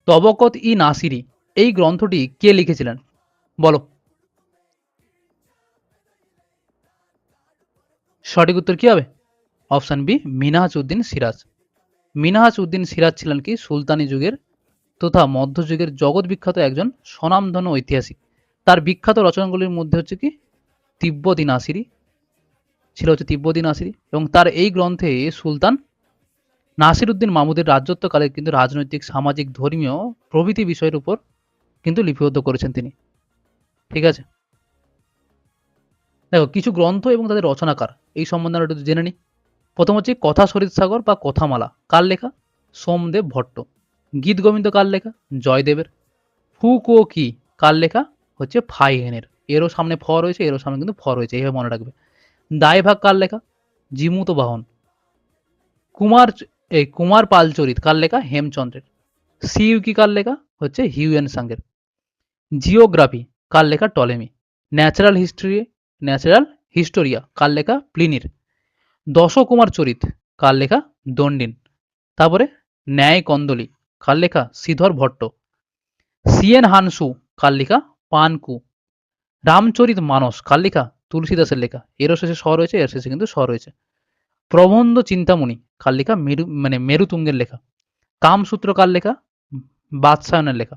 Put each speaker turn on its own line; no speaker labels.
তবকত ই Nasiri এই গ্রন্থটি কে লিখেছিলেন? বলো। সঠিক উত্তর কি হবে? Option B, Minhaj Uddin Siraj. মিনহাজ উদ্দিন সিরাজ ছিলেন কি সুলতানি যুগের তথা মধ্যযুগের জগৎ বিখ্যাত একজন স্বনামধন্য ঐতিহাসিক। তার বিখ্যাত রচনাগুলির মধ্যে হচ্ছে কি তিব্বতী নাসিরি ছিল, হচ্ছে তিব্বতী নাসিরি, এবং তার এই গ্রন্থে সুলতান নাসিরউদ্দিন মাহমুদের রাজত্বকালে কিন্তু রাজনৈতিক, সামাজিক, ধর্মীয় প্রভৃতি বিষয়ের উপর কিন্তু লিপিবদ্ধ করেছেন তিনি। ঠিক আছে, দেখো কিছু গ্রন্থ এবং তাদের রচনাকার এই সম্বন্ধে আমরা একটু জেনে নিই। প্রথম হচ্ছে কথা শরীর সাগর বা কথামালা, কার লেখা? সোমদেব ভট্ট। গীত গোবিন্দ কার লেখা? জয়দেবের। ফু কো কি কার লেখা? হচ্ছে ফাইহেনের। এরও সামনে ফ রয়েছে, এরও সামনে কিন্তু ফ রয়েছে, এইভাবে মনে রাখবে। দায়ভাগ কার লেখা? জিমুত বাহন। কুমার কুমার পালচরিত কার লেখা? হেমচন্দ্রের। সিইউকি কার লেখা? হচ্ছে হিউয়েন সাংয়ের। জিওগ্রাফি কার লেখা? টলেমি। ন্যাচারাল হিস্টোরিয়া কার লেখা? প্লিনির। দশকুমার চরিত কার লেখা? দণ্ডিন। তারপরে ন্যায় কন্দলী কার লেখা? শ্রীধর ভট্ট। সিএন হানসু কার লেখা? পানকু। রামচরিত মানস কার লেখা? তুলসীদাসের লেখা। এরও শেষে স রয়েছে, এর শেষে কিন্তু স রয়েছে। প্রবন্ধ চিন্তামণি কার লেখা? মেরুতুঙ্গের লেখা। কামসূত্র কার লেখা? বাদশায়নের লেখা।